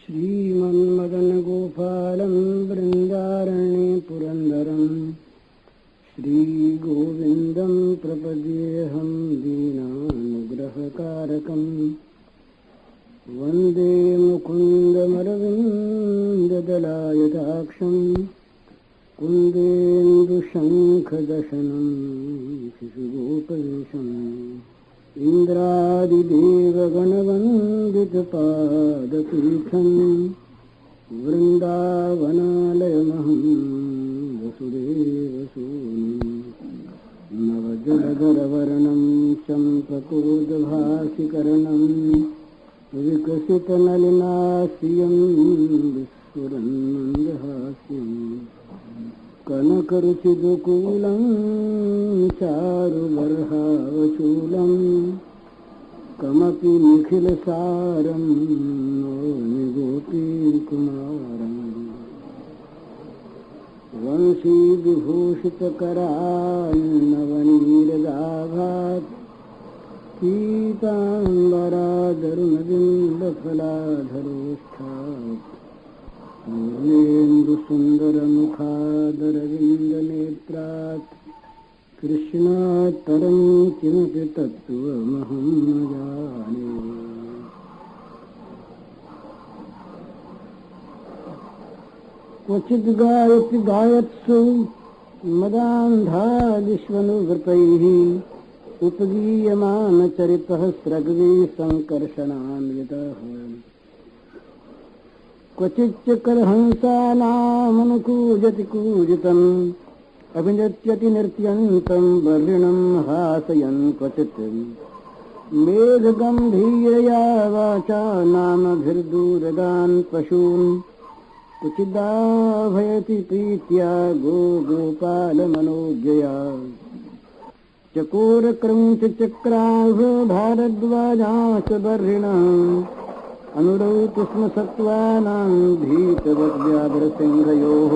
श्रीमन्मदनगोपालं वृन्दारण्ये पुरन्दरं श्रीगोविन्दं प्रपद्येऽहं दीनानुग्रहकारकं वन्दे मुकुन्दमरविन्ददलायताक्षं कुन्देन्दुशङ्खदशनं शिशुगोपवेशम् इन्द्रादिदेवगणवन्दितपादपीठं वृन्दावनालयमहं वसुदेवसूनुं नवजलधरवर्णं चम्पकोदभासिकर्णं विकसितनलिनास्यं विस्फुरन्मन्दहास्यं कनकरुचिदुकूलं चारुबर्हावचूलं कमपि निखिलसारं नौमि गोपीकुमारम् वंशीविभूषितकरान्नवनीरदाभात् पीताम्बरादरुणबिम्बफलाधरोष्ठात् पूर्णेन्दुसुन्दरमुखादरविन्दनेत्रात् कृष्णात् परं किमपि तत्त्वमहं न जाने। क्वचिद् गायति गायत्सु मदान्धादिष्वनुवृतैः उपगीयमानचरितः स्रग्वी सङ्कर्षणान्वितः क्वचिच्च करहंसानामनुकूजति कूजितम् अभिनृत्यति नृत्यन्तं वर्णं हासयन् क्वचित् मेघगम्भीरया वाचा नामभिर्दूरगान् पशून् क्वचिदाभयति प्रीत्या गोपालमनोज्ञया चकोरक्रंचचक्राः भारद्वाजाश्च बर्हिणः अनुरौतु स्म सत्त्वानां भीतवद्व्याघ्रसिंहयोः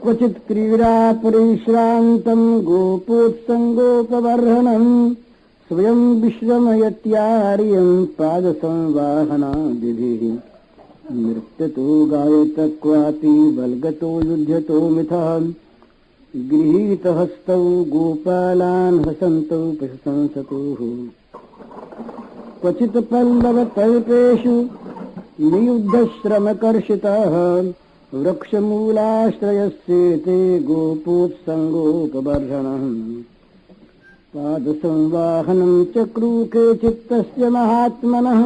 क्वचित् क्रीडा परिश्रान्तं गोपोत्सङ्गोपबर्हणं स्वयं विश्रमयत्यार्यं पादसंवाहनादिभिः नृत्यतो गायत क्वापि बल्गतो युध्यतो मिथः गृहीतहस्तौ गोपालान् हसन्तौ प्रशंसतुः क्वचित् पल्लवतल्पेषु नियुद्धश्रमकर्षितः वृक्षमूलाश्रयस्येते गोपोत्सङ्गोपबर्हणः पादसंवाहनं चक्रू केचित्तस्य महात्मनः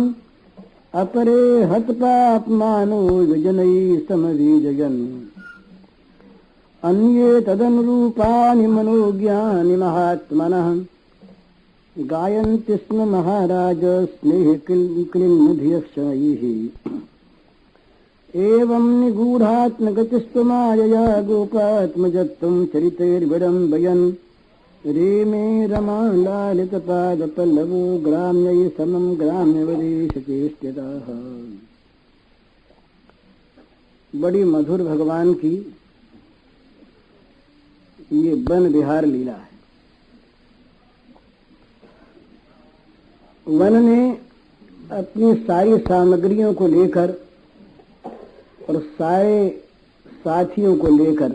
अपरे हतपाप्मानो विजनैः समवीजयन् अन्ये तदनुरूपाणि मनोज्ञानि महात्मनः गायन्ति स्म महाराज स्नेहक्लिन्नधियक्षणैः एवं निगूढात्मगतिस्त्वमायया गोपात्मजत्वं चरितैर्विडम्बयन् रेमे रमालालितपादपल्लवो ग्राम्यै समं ग्राम्यवदेशचेष्टिताः। बड़ी मधुर भगवान की ये वन विहार लीला है। वन ने अपनी सारी सामग्रियों को लेकर और सारे साथियों को लेकर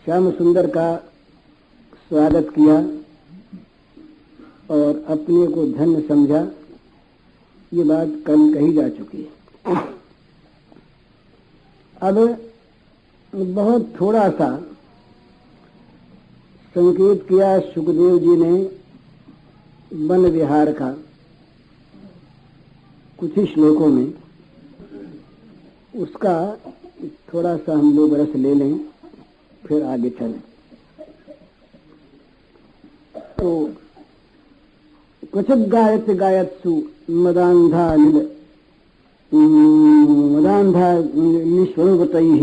श्याम सुंदर का स्वागत किया और अपने को धन्य समझा। ये बात कल कही जा चुकी है। अब बहुत थोड़ा सा संकेत किया सुखदेव जी ने वन विहार का कुछ ही श्लोकों में, उसका थोड़ा सा हम लोग रस ले लें फिर आगे चलें। तो क्वचित् गायत गायत्सु मदान्धानिष्वनुवतैः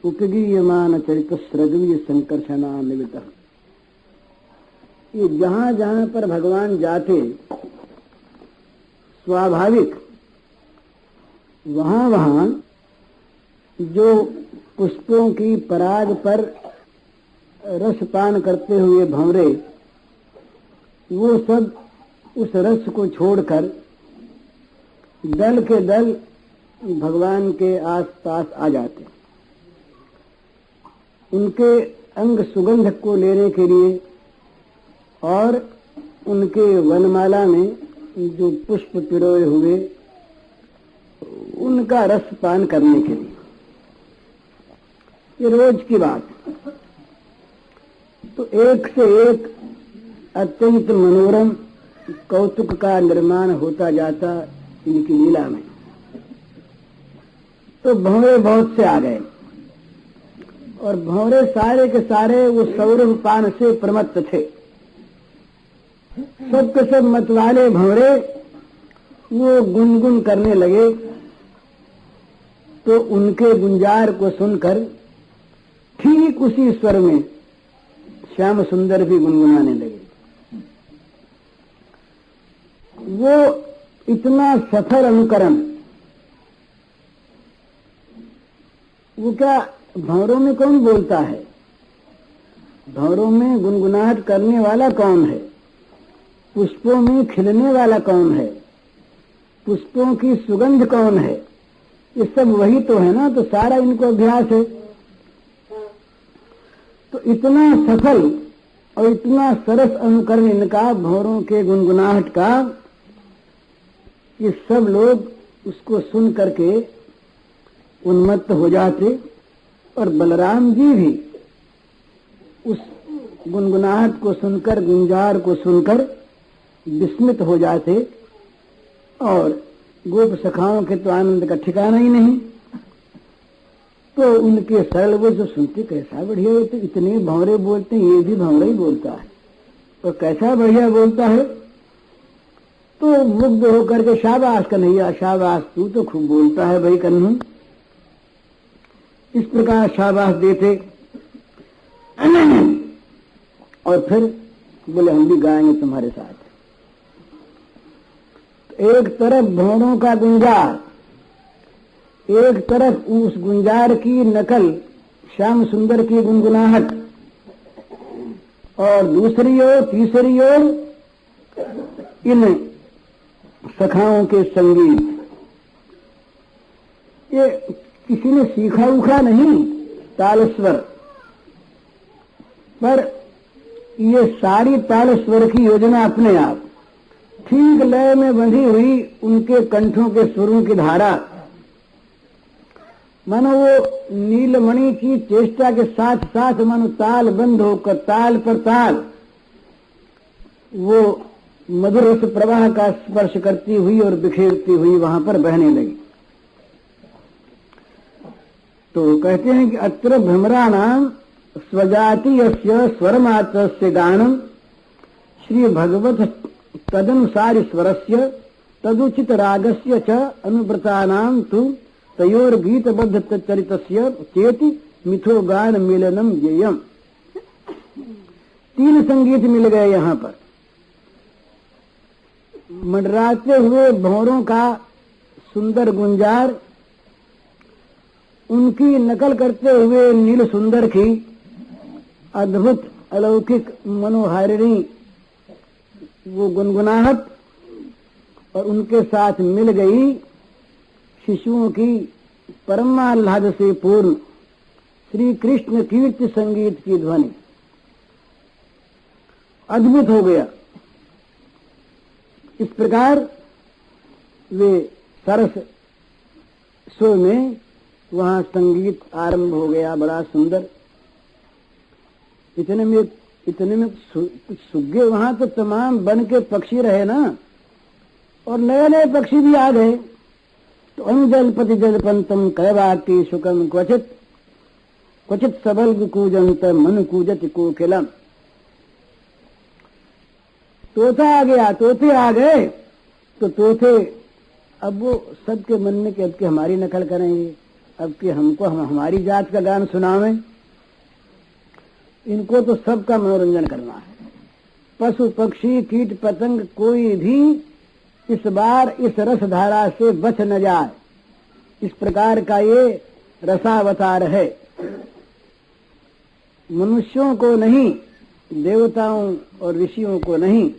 उपगीयमानचरितस्रग्वी सङ्कर्षणान्वितः। ये जहां जहां पर भगवान जाते स्वाभाविक वहां वहां जो पुष्पों की पराग पर रसपान करते हुए भंवरे, वो सब उस रस को छोड़कर दल के दल भगवान के आसपास आ जाते हैं। उनके अंग सुगंध को लेने के लिए और उनके वनमाला में जो पुष्प पिरोए हुए उनका रस पान करने के लिए। ये रोज की बात। तो एक से एक अत्यंत मनोरम कौतुक का निर्माण होता जाता इनकी लीला में। तो भंवरे बहुत से आ गए और भंवरे सारे के सारे वो सौरभ पान से प्रमत्त थे। सब के सब मतवाले भंवरे वो गुनगुन करने लगे। तो उनके गुंजार को सुनकर ठीक उसी स्वर में श्याम सुंदर भी गुनगुनाने लगे। वो इतना सफल अनुकरण, वो क्या भंवरों में कौन बोलता है? भंवरों में गुनगुनाहट करने वाला कौन है? पुष्पों में खिलने वाला कौन है? पुष्पों की सुगंध कौन है? ये सब वही तो है ना। तो सारा इनको अभ्यास है। तो इतना सफल और इतना सरस अनुकरण इनका भंवरों के गुनगुनाहट का, ये सब लोग उसको सुन करके उन्मत्त हो जाते। और बलराम जी भी उस गुनगुनाहट को सुनकर, गुंजार को सुनकर विस्मित हो जाते। और गोप सखाओं के तो आनंद का ठिकाना ही नहीं। तो उनके सरल वो जो सुनते, कैसा बढ़िया होते, इतने भंवरे बोलते हैं, ये भी भंवरा ही बोलता है और कैसा बढ़िया बोलता है। तो मुग्ध होकर के शाबाश कन्हैया, शाबाश, तू तो खूब बोलता है भाई कन्हू। इस प्रकार शाबाश देते। और फिर बोले हम भी गाएंगे तुम्हारे साथ। एक तरफ भंवरों का गुंजार, एक तरफ उस गुंजार की नकल श्याम सुंदर की गुनगुनाहट, और दूसरी ओर, तीसरी ओर इन सखाओं के संगीत। ये किसी ने सीखा उखा नहीं ताल स्वर, पर ये सारी ताल स्वर की योजना अपने आप ठीक लय में बंधी हुई उनके कंठों के सुरों की धारा, मानो वो नीलमणि की चेष्टा के साथ साथ मानो ताल बंद होकर ताल पर ताल वो मधुर रस प्रवाह का स्पर्श करती हुई और बिखेरती हुई वहां पर बहने लगी। तो कहते हैं कि अत्र भ्रमराणाम स्वजातीयस्य स्वरमात्रस्य गानम श्री भगवत तदनुसारि स्वरस्य तदुचित रागस्य च अनुव्रतानां तु तयोर गीतबद्ध चरितस्य चेति मिथो गान मिलनम ज्ञेयम्। तीन संगीत मिल गए यहाँ पर। मंडराते हुए भंवरों का सुंदर गुंजार, उनकी नकल करते हुए नील सुंदर की अद्भुत अलौकिक मनोहारिणी वो गुनगुनाहट, और उनके साथ मिल गई शिशुओं की परमाह्लाद से पूर्ण श्री कृष्ण कीर्ति संगीत की ध्वनि। अद्भुत हो गया। इस प्रकार वे सरस स्वर में वहां संगीत आरंभ हो गया, बड़ा सुंदर। इतने में कुछ सुग्गे वहां तो तमाम बन के पक्षी रहे ना, और नए नए पक्षी भी आ गए। तो अनुजलपति जलपंतम कैवाकी शुकम क्वचित क्वचित सबल कूजंत मन कूजत कोकिलम। तोता आ गया, तोते आ गए। तो तोते अब वो सबके मन में कि अब की हमारी नकल करेंगे, अब कि हमको हमारी जात का गान सुनावें। इनको तो सबका मनोरंजन करना है। पशु पक्षी कीट पतंग कोई भी इस बार इस रस धारा से बच न जाए, इस प्रकार का ये रसावतार है। मनुष्यों को नहीं, देवताओं और ऋषियों को नहीं,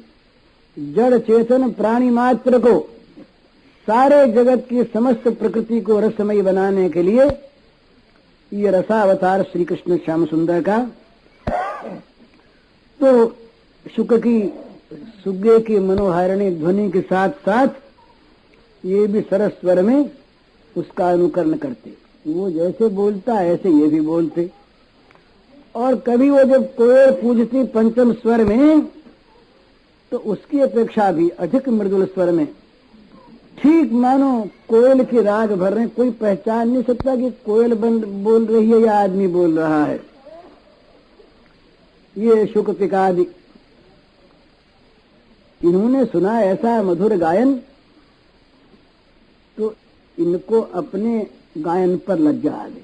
जड़ चेतन प्राणी मात्र को सारे जगत की समस्त प्रकृति को रसमयी बनाने के लिए ये रसावतार श्री कृष्ण श्याम सुंदर का। तो सुग्गे की मनोहारिणी ध्वनि के साथ साथ ये भी सरस स्वर में उसका अनुकरण करते। वो जैसे बोलता ऐसे ये भी बोलते। और कभी वो जब कोयल पूजती पंचम स्वर में तो उसकी अपेक्षा भी अधिक मृदुल स्वर में, ठीक मानो कोयल की राग भर रहे। कोई पहचान नहीं सकता कि कोयल बोल रही है या आदमी बोल रहा है। ये शुक पिकादि इन्होंने सुना ऐसा मधुर गायन, तो इनको अपने गायन पर लज्जा आ गई।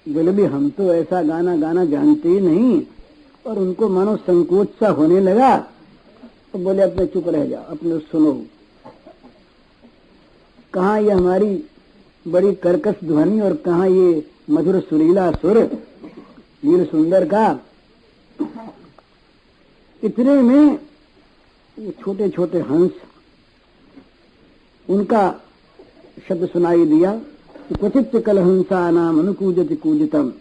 बोले भी हम तो ऐसा गाना जानते ही नहीं, और उनको मानो संकोच सा होने लगा। तो बोले अपने चुप रह जाओ, अपने सुनो। कहाँ ये हमारी बड़ी कर्कश ध्वनि और कहाँ ये मधुर सुरीला सुर नील सुंदर का। इतने में छोटे छोटे हंस, उनका शब्द सुनाई दिया। क्वचित कलहंसा नाम अनुकूजति कूजितम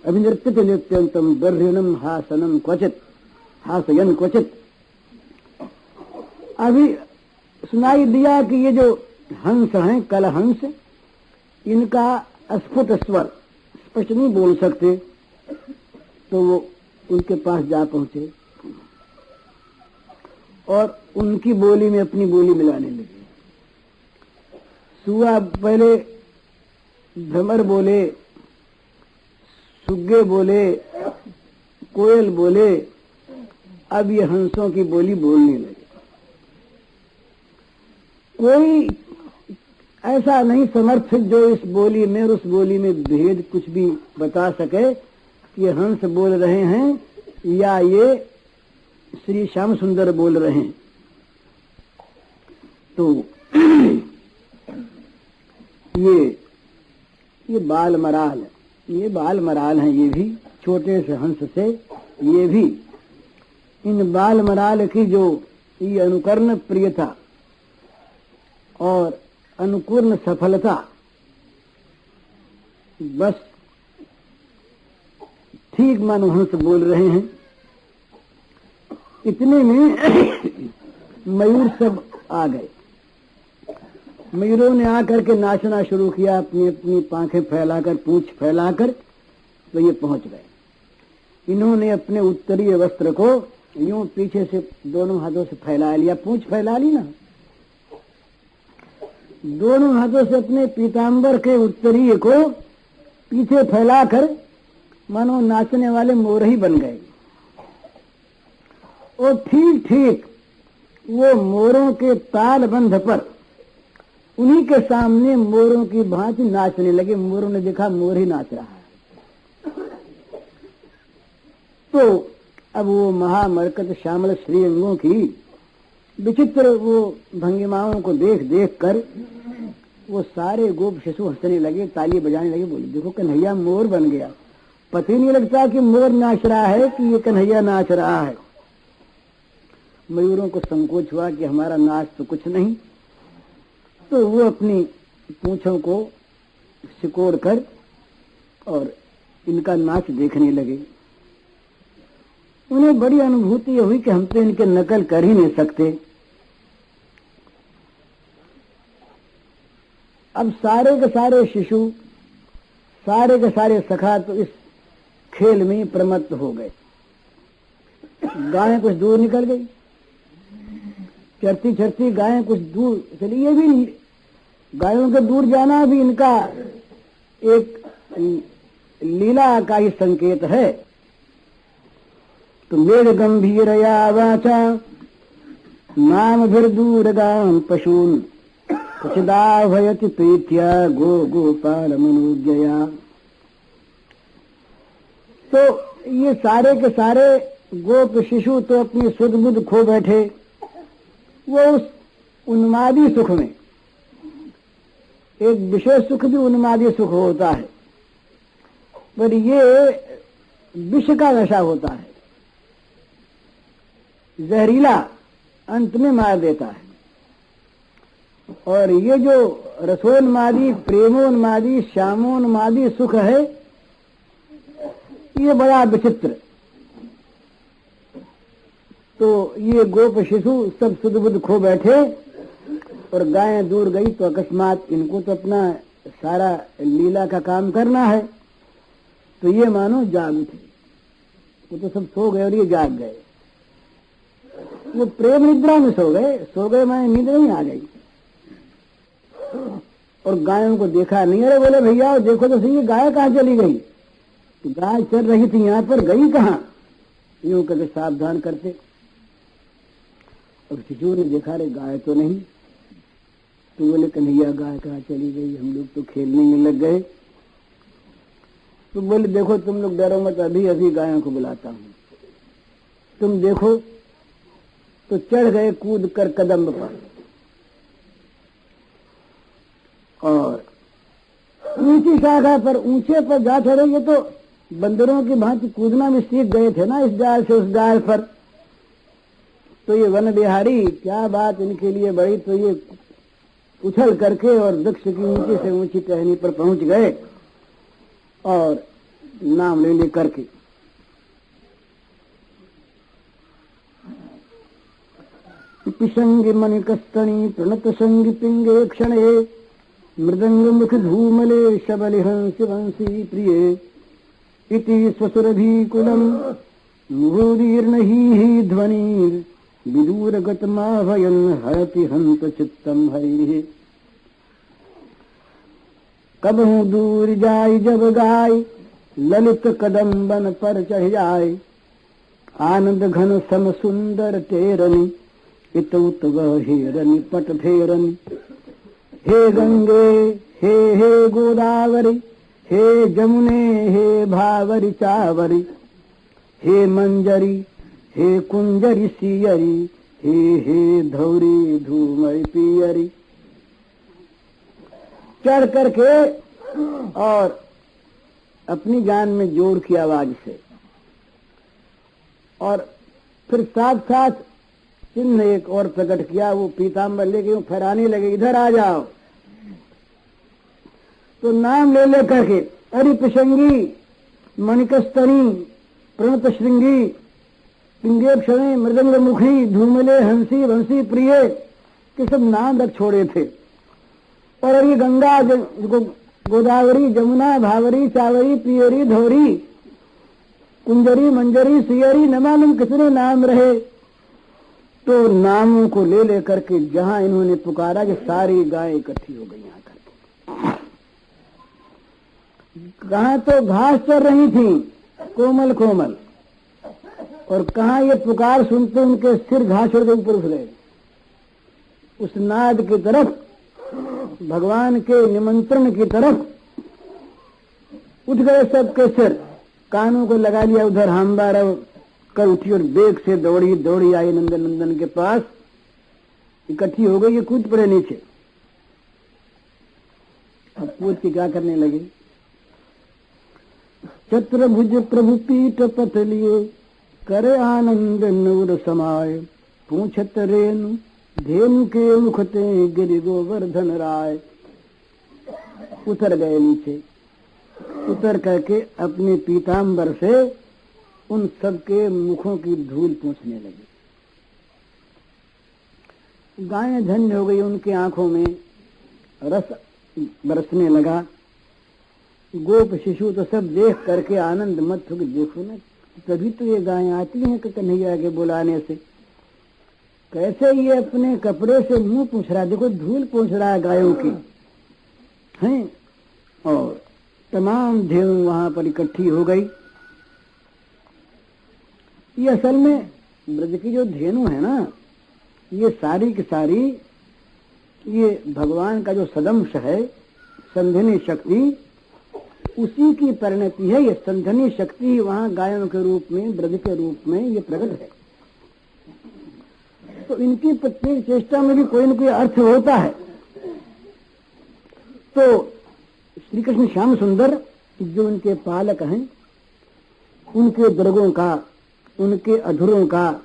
अभिनृत्यति नृत्यंतम बर्हिणम हासनम क्वचित हासयन क्वचित। अभी सुनाई दिया कि ये जो हंस हैं, कलहंस, इनका अस्फुट स्वर स्पष्ट नहीं बोल सकते। तो वो उनके पास जा पहुंचे और उनकी बोली में अपनी बोली मिलाने लगे। सुआ पहले भ्रमर बोले, सुग्गे बोले, कोयल बोले, अब ये हंसों की बोली बोलने लगे। कोई ऐसा नहीं समर्थ जो इस बोली में और उस बोली में भेद कुछ भी बता सके कि हंस बोल रहे हैं या ये श्री श्याम सुंदर बोल रहे हैं। तो ये बाल मराल, ये बाल मराल हैं। ये भी छोटे से हंस से, ये भी इन बाल मराल की जो ये अनुकरण प्रियता और अनुकूर्ण सफलता, बस ठीक मानो हंस बोल रहे हैं। इतने में मयूर सब आ गए। मयूरों ने आकर के नाचना शुरू किया, अपनी अपनी पांखें फैलाकर, पूंछ फैलाकर। तो ये पहुंच गए। इन्होंने अपने उत्तरीय वस्त्र को यूं पीछे से दोनों हाथों से फैला लिया, पूंछ फैला ली ना, दोनों हाथों से अपने पीतांबर के उत्तरीय को पीछे फैलाकर मानो नाचने वाले मोर ही बन गए। और ठीक ठीक वो मोरों के तालबंध पर उन्हीं के सामने मोरों की भांति नाचने लगे। मोरों ने देखा मोर ही नाच रहा है। तो अब वो महामरकत श्यामल श्रीअंगों की विचित्र वो भंगिमाओं को देख देख कर वो सारे गोप शिशु हंसने लगे, ताली बजाने लगे। बोले देखो कन्हैया मोर बन गया। पता ही नहीं लगता कि मोर नाच रहा है कि ये कन्हैया नाच रहा है। मयूरों को संकोच हुआ कि हमारा नाच तो कुछ नहीं। तो वो अपनी पूंछों को सिकोड़ कर और इनका नाच देखने लगे। उन्हें बड़ी अनुभूति हुई कि हम तो इनके नकल कर ही नहीं सकते। अब सारे के सारे शिशु, सारे के सारे सखा तो इस खेल में ही प्रमत्त हो गए। गायें कुछ दूर निकल गई, चरती चरती गायें कुछ दूर चली। ये भी नहीं, गायों के दूर जाना भी इनका एक लीला का ही संकेत है। तो मेघ गंभीरया वाचा नाम भीर दूर गाम पशून कुचिदाभयति प्रीत्या गो गोपाल मनुज्ञया। तो ये सारे के सारे गोप शिशु तो अपनी सुध बुध खो बैठे। वो उस उन्मादी सुख में, एक विशेष सुख भी उन्मादी सुख होता है, पर ये विष का नशा होता है, जहरीला, अंत में मार देता है। और ये जो रसोन्मादी, प्रेमोन्मादी, श्यामोन्मादी सुख है, ये बड़ा विचित्र। तो ये गोप शिशु सब सुध बुध खो बैठे और गायें दूर गई तो अकस्मात इनको तो अपना सारा लीला का काम करना है, तो ये मानो जाग उठे। वो तो सब सो गए और ये जाग गए। वो प्रेम निद्रा में सो गए, मैं नींद नहीं आ गई। और गायों को देखा नहीं। अरे बोले भैया देखो तो सही, गाय कहाँ चली गई? तो गाय चल रही थी यहाँ पर, गई कहाँ? यूं करके सावधान करते। और शिशु ने देखा, रे गाय तो नहीं। तो बोले कन्हैया गाय कहाँ चली गई? हम लोग तो खेलने में लग गए। तो बोले देखो तुम लोग डरो मत, अभी अभी गायों को बुलाता हूँ, तुम देखो। तो चढ़ गए कूद कर कदम पर और ऊंची शाखा पर, ऊंचे पर जा चढ़े। ये तो बंदरों की भांति कूदना भी सीख गए थे ना, इस डाल से उस डाल पर। तो ये वन बिहारी, क्या बात इनके लिए बड़ी। तो ये उछल करके और वृक्ष की ऊंची से ऊंची टहनी पर पहुंच गए और नाम ले करके पिशंगी मणिकस्तणी प्रणत संगी पिंगे क्षणे मृदंग मुख धूमले शबल हंस वंशी प्रिये इति स्वसुरभीकुलम मुहुदीर्णहि ध्वनि विदूरगतमाभयन् हरति हंत चित्तम हरिः। कबहू दूर जाय जब गाय ललित कदम्बन पर चढ़ जाय आनंद घन सम सुंदर टेरनी इत उत हेरनी पट फेरनी। हे गंगे हे गोदावरी, हे जमुने हे भावरी चावरी, हे मंजरी हे कुंजरी सियरी, हे धौरी धूमरी पियरी। चढ़ करके और अपनी जान में जोर की आवाज से, और फिर साथ साथ चिन्ह एक और प्रकट किया। वो पीताम्बर लेके फहराने लगे, इधर आ जाओ। तो नाम ले करके अरि पिशंगी मणिकस्तनी प्रणत श्रृंगी पिंगे क्षणे मृदंग मुखी धूमले हंसी वंशी प्रिय के सब नाम रख छोड़े थे। और अभी गंगा गोदावरी जमुना भावरी चावरी पियरी धौरी कुंजरी मंजरी सियरी, न मालूम कितने नाम रहे। तो नामों को ले करके जहां इन्होंने पुकारा कि सारी गायें इकट्ठी हो गई यहाँ करके। कहाँ तो घास चर रही थी कोमल कोमल, और कहाँ ये पुकार सुनते उनके सिर घास छोड़ के ऊपर उठ गए। उस नाद की तरफ, भगवान के निमंत्रण की तरफ उठ गए सबके सिर। कानों को लगा लिया उधर हाम्बार कर उठी और बेग से दौड़ी आई नंदन के पास। इकट्ठी हो गई, ये कूद पड़े नीचे। अब कूद के क्या करने लगे? चतुर्भुज प्रभु पीठ पथ लिए करे आनंद नूर समाये पूछत रेणु धेनु के मुखते गिरि गोवर्धन राय। उतर गए नीचे, उतर करके अपने पीताम्बर से उन सबके मुखों की धूल पोंछने लगे। गायें धन्य हो गई, उनकी आंखों में रस बरसने लगा। गोप शिशु तो सब देख करके आनंद मत हो, देखो ना तभी तो ये गायें आती हैं कि कन्हैया के बुलाने से। कैसे ये अपने कपड़े से मुंह पोंछ रहा है, देखो धूल पोंछ रहा है गायों की हैं। और तमाम धेनु वहां पर इकट्ठी हो गई। ये असल में ब्रज की जो धेनु है ना, ये सारी की सारी ये भगवान का जो सदंश है, संधिनी शक्ति, उसी की परिणति है। ये संधिनी शक्ति वहां गायों के रूप में, ब्रज के रूप में ये प्रकट है। तो इनकी प्रत्येक चेष्टा में भी कोई न कोई अर्थ होता है। तो श्री कृष्ण श्याम सुंदर जो उनके पालक हैं, उनके दुर्गों का, उनके अधुरों का,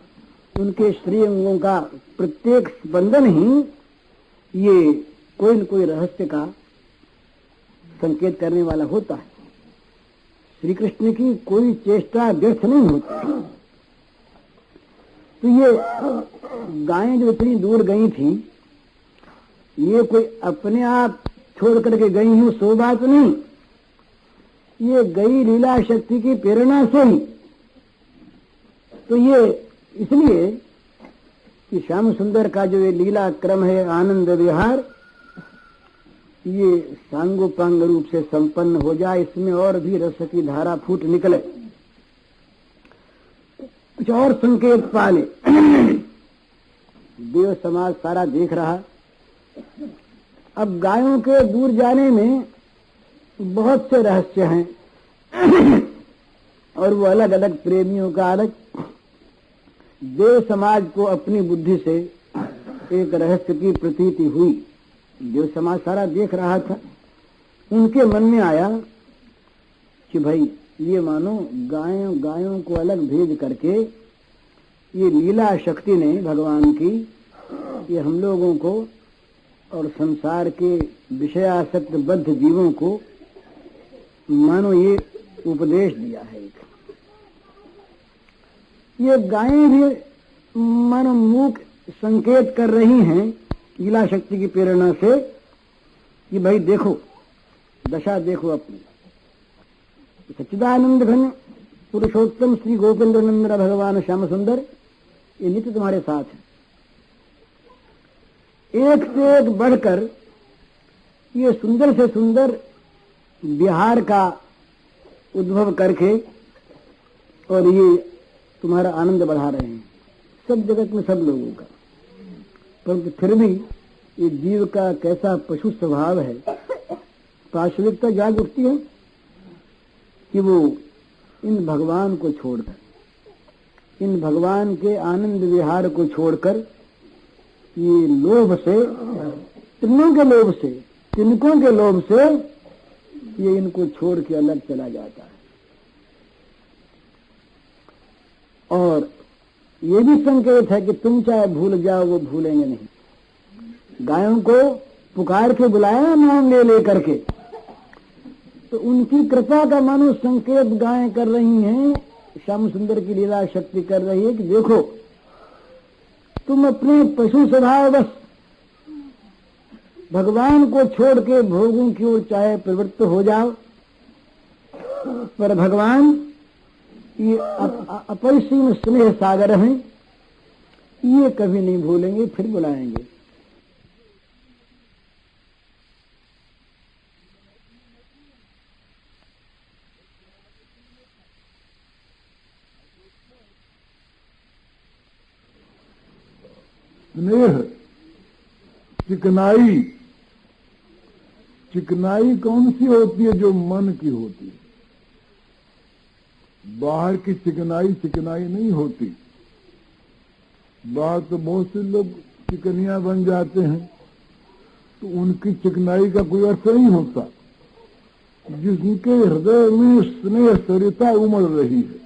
उनके श्रीअंगों का प्रत्येक स्पंदन ही ये कोई न कोई रहस्य का संकेत करने वाला होता है। श्री कृष्ण की कोई चेष्टा व्यर्थ नहीं होती। तो ये गायें जो इतनी दूर गई थी, ये कोई अपने आप छोड़ करके गई हूं सो बात नहीं, ये गई लीला शक्ति की प्रेरणा से ही। तो ये इसलिए कि श्याम सुंदर का जो ये लीला क्रम है, आनंद विहार, ये सांगोपांग रूप से संपन्न हो जाए, इसमें और भी रस की धारा फूट निकले, कुछ और संकेत पाले। देव समाज सारा देख रहा। अब गायों के दूर जाने में बहुत से रहस्य हैं और वो अलग अलग प्रेमियों का अलग। देव समाज को अपनी बुद्धि से एक रहस्य की प्रतीति हुई। देव समाज सारा देख रहा था। उनके मन में आया कि भाई ये मानो गायों को अलग भेज करके ये लीला शक्ति ने भगवान की, ये हम लोगों को और संसार के विषयासक्त बद्ध जीवों को मानो ये उपदेश दिया है। ये गायें भी मानो मूक संकेत कर रही हैं लीला शक्ति की प्रेरणा से कि भाई देखो, दशा देखो अपनी। सच्चिदानंद घन पुरुषोत्तम श्री गोपेंद्र नंदन भगवान श्याम सुंदर ये नित्य तुम्हारे साथ है। एक से एक बढ़कर ये सुंदर से सुंदर बिहार का उद्भव करके और ये तुम्हारा आनंद बढ़ा रहे हैं सब जगत में, सब लोगों का। परंतु फिर भी ये जीव का कैसा पशु स्वभाव है, पाशविकता जाग उठती है कि वो इन भगवान को छोड़कर, इन भगवान के आनंद विहार को छोड़कर ये लोभ से, तिनों के लोभ से, तिनकों के लोभ से ये इनको छोड़ के अलग चला जाता है। और ये भी संकेत है कि तुम चाहे भूल जाओ वो भूलेंगे नहीं। गायों को पुकार के बुलाया नाम ले ले करके, तो उनकी कृपा का मानो संकेत गायें कर रही हैं, श्याम सुंदर की लीला शक्ति कर रही है कि देखो तुम अपने पशु स्वभाव बस भगवान को छोड़ के भोगों की ओर चाहे प्रवृत्त हो जाओ, पर भगवान ये अपरिसीम स्नेह सागर हैं, ये कभी नहीं भूलेंगे, फिर बुलाएंगे। स्नेह, चिकनाई, चिकनाई कौन सी होती है? जो मन की होती है। बाहर की चिकनाई चिकनाई नहीं होती। बाहर तो बहुत से लोग चिकनिया बन जाते हैं, तो उनकी चिकनाई का कोई अर्थ नहीं होता। जिनके हृदय में स्नेह सरिता उमड़ रही है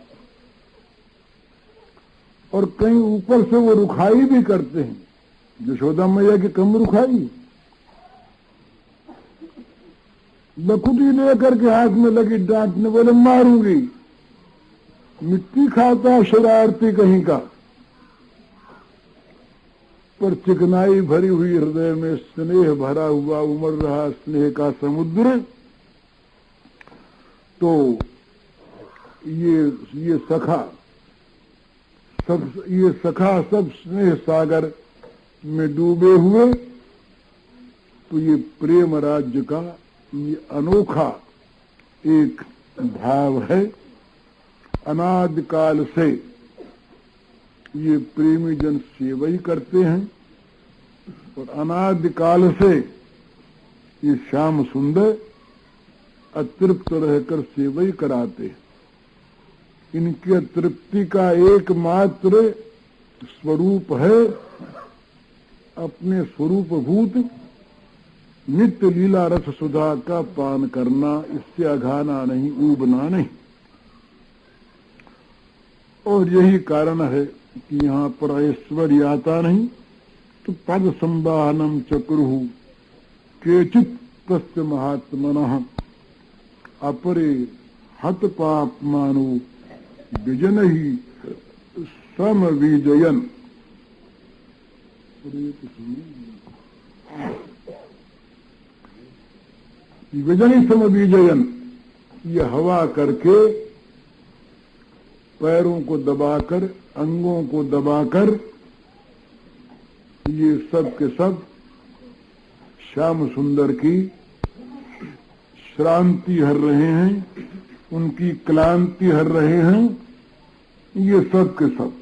और कहीं ऊपर से वो रुखाई भी करते हैं। यशोदा मैया की कम रुखाई, लकुटी लेकर के हाथ में लगी डांटने, बोले मारूंगी, मिट्टी खाता शरारती कहीं का। पर चिकनाई भरी हुई हृदय में स्नेह भरा हुआ उमड़ रहा स्नेह का समुद्र, तो ये सखा सब स्नेह सागर में डूबे हुए, तो ये प्रेम राज्य का ये अनोखा एक भाव है। अनादि काल से ये प्रेमी जन सेवा ही करते हैं और अनादि काल से ये श्याम सुंदर अतृप्त रहकर सेवा ही कराते हैं। इनकी तृप्ति का एकमात्र स्वरूप है अपने स्वरूपभूत नित्य लीला रस सुधा का पान करना, इससे अघाना नहीं, ऊबना नहीं। और यही कारण है कि यहाँ पर ऐश्वर्य आता नहीं, तो पद संवाहनम चक्रुहु केचित तस्य महात्मनः अपरे हत पापमानो विजन ही सम विजयन। विजन ही सम विजयन, ये हवा करके पैरों को दबाकर, अंगों को दबाकर ये सब के सब श्याम सुंदर की श्रांति हर रहे हैं, उनकी क्लांति हर रहे हैं, ये सब के सब।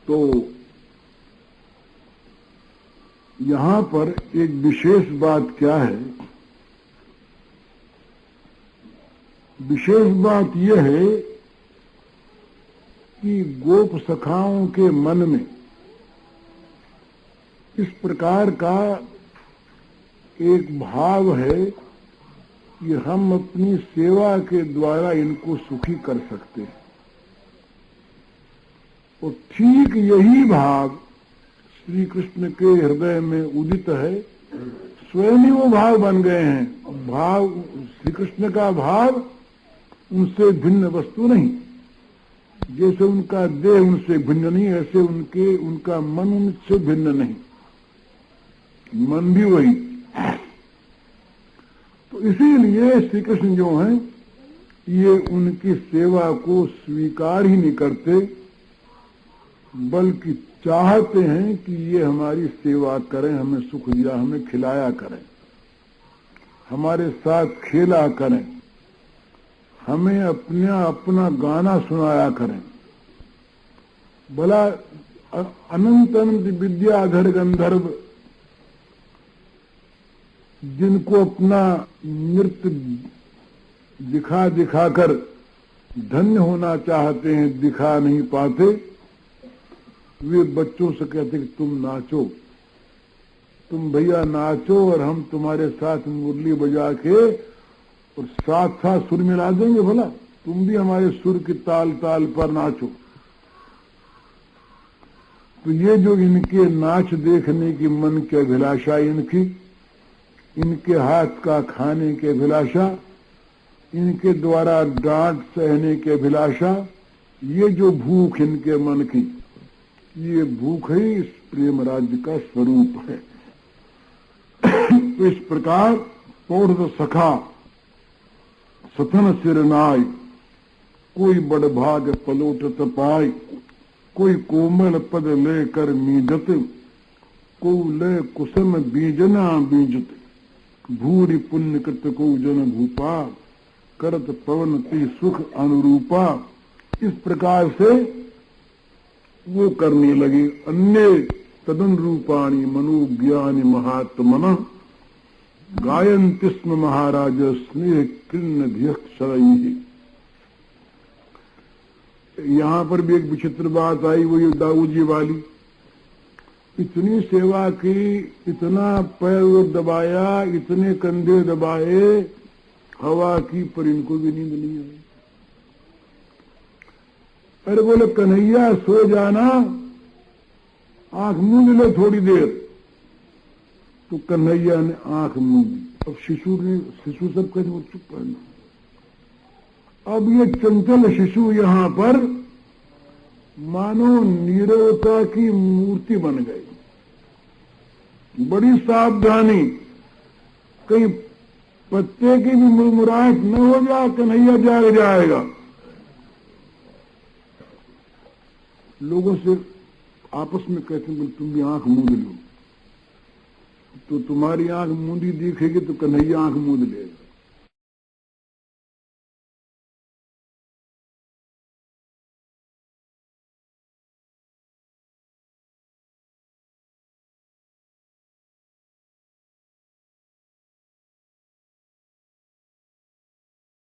तो यहां पर एक विशेष बात क्या है? विशेष बात यह है कि गोप सखाओं के मन में इस प्रकार का एक भाव है कि हम अपनी सेवा के द्वारा इनको सुखी कर सकते हैं। और ठीक यही भाव श्री कृष्ण के हृदय में उदित है, स्वयं ही वो भाव बन गए हैं। भाव श्री कृष्ण का भाव उनसे भिन्न वस्तु नहीं, जैसे उनका देह उनसे भिन्न नहीं, ऐसे उनका मन उनसे भिन्न नहीं, मन भी वही। तो इसीलिए श्री कृष्ण जो हैं ये उनकी सेवा को स्वीकार ही नहीं करते, बल्कि चाहते हैं कि ये हमारी सेवा करें, हमें सुख दिया, हमें खिलाया करें, हमारे साथ खेला करें, हमें अपना गाना सुनाया करें। भला अनंत अनंत विद्याधर गंधर्व जिनको अपना नृत्य दिखा दिखाकर धन्य होना चाहते हैं, दिखा नहीं पाते, वे बच्चों से कहते कि तुम नाचो, तुम भैया नाचो और हम तुम्हारे साथ मुरली बजा के और साथ साथ सुर मिला देंगे, भला तुम भी हमारे सुर की ताल ताल पर नाचो। तो ये जो इनके नाच देखने की मन की अभिलाषा, इनके हाथ का खाने की अभिलाषा, इनके द्वारा डांट सहने की अभिलाषा, ये जो भूख इनके मन की, ये भूख ही इस प्रेम राज्य का स्वरूप है। तो इस प्रकार पौध सखा सथन सिर नाय, कोई बड़ भाग पलोटत पाय, कोई कोमल पद लेकर मीजत, को ले कुसुम बीजना बीजत, भूरि पुण्य कृत को जन भूपा, करत पवन ती सुख अनुरूपा। इस प्रकार से वो करने लगे। अन्य तदन रूपाणी मनोज्ञानी महात्मन गायन्ति स्म महाराज स्नेह कृष्ण ध्यक्षरैः। यहाँ पर भी एक विचित्र बात आई, वो ये दाऊद जी वाली, इतनी सेवा की, इतना पैर दबाया, इतने कंधे दबाए, हवा की, पर इनको भी नींद नहीं आई। अरे बोले कन्हैया सो जाना, आंख मूंद ले थोड़ी देर। तो कन्हैया ने आंख मूंदी। अब शिशु सब कहते वो चुप रहना। अब ये चंचल शिशु यहाँ पर मानो नीरवता की मूर्ति बन गई। बड़ी सावधानी, कहीं पत्ते की भी मुरमुराहट न हो जाए, कन्हैया जाग जाएगा। लोगों से आपस में कहते हैं तुम भी आंख मूंद लो, तो तुम्हारी आंख मूंदी दिखेगी तो कन्हैया आंख मूंद लेगा।